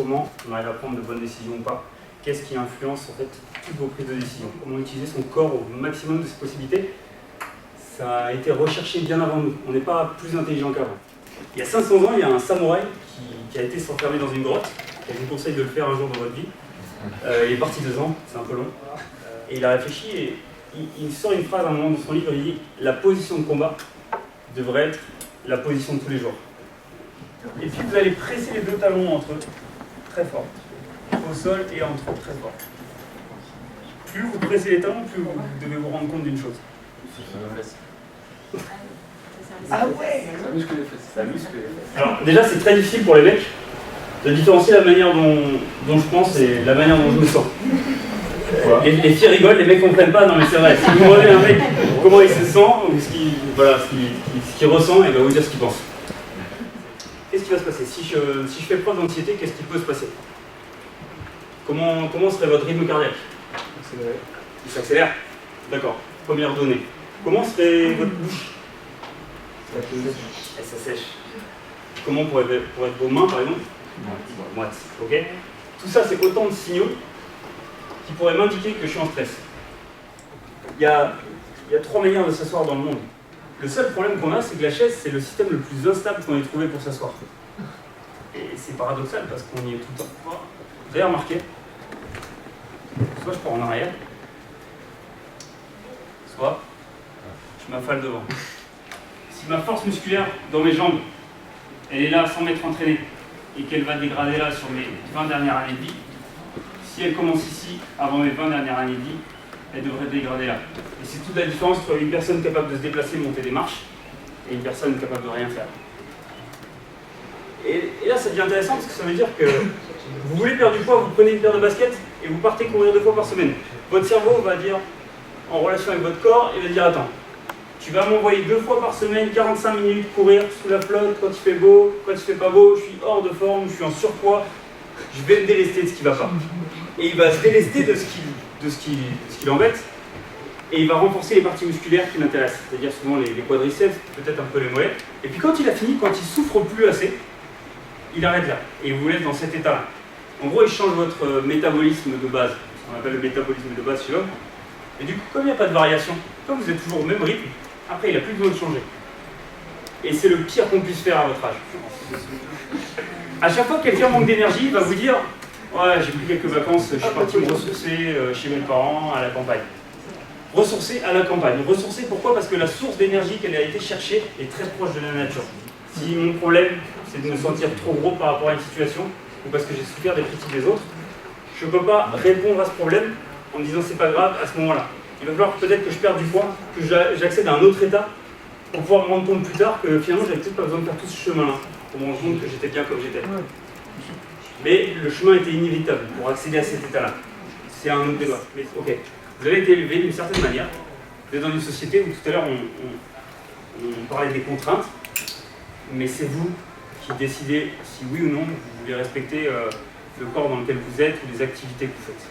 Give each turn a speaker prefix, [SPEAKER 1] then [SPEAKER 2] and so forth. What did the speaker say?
[SPEAKER 1] comment on arrive à prendre de bonnes décisions ou pas. Qu'est-ce qui influence en fait toutes vos prises de décision. Comment utiliser son corps au maximum de ses possibilités. Ça a été recherché bien avant nous. On n'est pas plus intelligent qu'avant. Il y a 500 ans, il y a un samouraï qui a été s'enfermer dans une grotte. Et je vous conseille de le faire un jour dans votre vie. Il est parti 2 ans, c'est un peu long. Et il a réfléchi et il sort une phrase à un moment dans son livre, il dit « La position de combat devrait être la position de tous les jours. » Et puis vous allez presser les 2 talons entre eux, très fort. Au sol et entre eux, très fort. Plus vous pressez les talons, plus vous devez vous rendre compte d'une chose. Ah ouais!
[SPEAKER 2] Ça muscle les fesses. Ça muscle les fesses.
[SPEAKER 1] Alors déjà c'est très difficile pour les mecs de différencier la manière dont je pense et la manière dont je me sens. Les filles rigolent, les mecs ne comprennent pas, non mais c'est vrai. Si vous demandez à un mec comment il se sent, ou ce qu'il ressent, il va vous dire ce qu'il pense. Qu'est-ce qui va se passer? Si je fais preuve d'anxiété, qu'est-ce qui peut se passer? Comment serait votre rythme cardiaque? Il s'accélère. D'accord. Première donnée. Comment serait votre bouche? Elle s'assèche. Comment pourraient être vos mains par exemple? Moite. Ok. Tout ça c'est autant de signaux qui pourraient m'indiquer que je suis en stress. Il y a 3 manières de s'asseoir dans le monde. Le seul problème qu'on a, c'est que la chaise, c'est le système le plus instable qu'on ait trouvé pour s'asseoir. Et c'est paradoxal parce qu'on y est tout le temps. Vous avez remarqué, soit je pars en arrière, soit je m'affale devant. Si ma force musculaire dans mes jambes, elle est là sans m'être entraînée, et qu'elle va dégrader là sur mes 20 dernières années de vie, si elle commence ici, avant mes 20 dernières années de vie, elle devrait dégrader là. Et c'est toute la différence entre une personne capable de se déplacer, monter des marches, et une personne capable de rien faire. Et là, ça devient intéressant parce que ça veut dire que vous voulez perdre du poids, vous prenez une paire de baskets et vous partez courir 2 fois par semaine. Votre cerveau va dire, en relation avec votre corps, il va dire attends, tu vas m'envoyer 2 fois par semaine, 45 minutes courir sous la flotte, quand il fait beau, quand il fait pas beau, je suis hors de forme, je suis en surpoids, je vais me délester de ce qui va pas. Et il va se délester de ce qui l'embête, et il va renforcer les parties musculaires qui l'intéressent, c'est-à-dire souvent les quadriceps, peut-être un peu les mollets. Et puis quand il a fini, quand il souffre plus assez, il arrête là, et il vous laisse dans cet état-là. En gros, il change votre métabolisme de base, ce qu'on appelle le métabolisme de base chez l'homme. Et du coup, comme il n'y a pas de variation, comme vous êtes toujours au même rythme, après il n'a plus besoin de changer. Et c'est le pire qu'on puisse faire à votre âge. À chaque fois que quelqu'un manque d'énergie, il va vous dire « Ouais, j'ai pris quelques vacances, je suis parti me ressourcer chez mes parents, à la campagne. » Ressourcer à la campagne. Ressourcer pourquoi? Parce que la source d'énergie qu'elle a été chercher est très proche de la nature. Si mon problème, c'est de me sentir trop gros par rapport à une situation, ou parce que j'ai souffert des critiques des autres, je ne peux pas répondre à ce problème en me disant c'est pas grave à ce moment-là. Il va falloir peut-être que je perde du poids, que j'accède à un autre état, pour pouvoir me rendre compte plus tard que finalement j'avais peut-être pas besoin de faire tout ce chemin-là, pour me rendre compte que j'étais bien comme j'étais. Mais le chemin était inévitable pour accéder à cet état-là. C'est un autre débat. Mais ok, vous avez été élevé d'une certaine manière. Vous êtes dans une société où tout à l'heure on parlait des contraintes, mais c'est vous qui décidez si oui ou non vous voulez respecter le corps dans lequel vous êtes ou les activités que vous faites.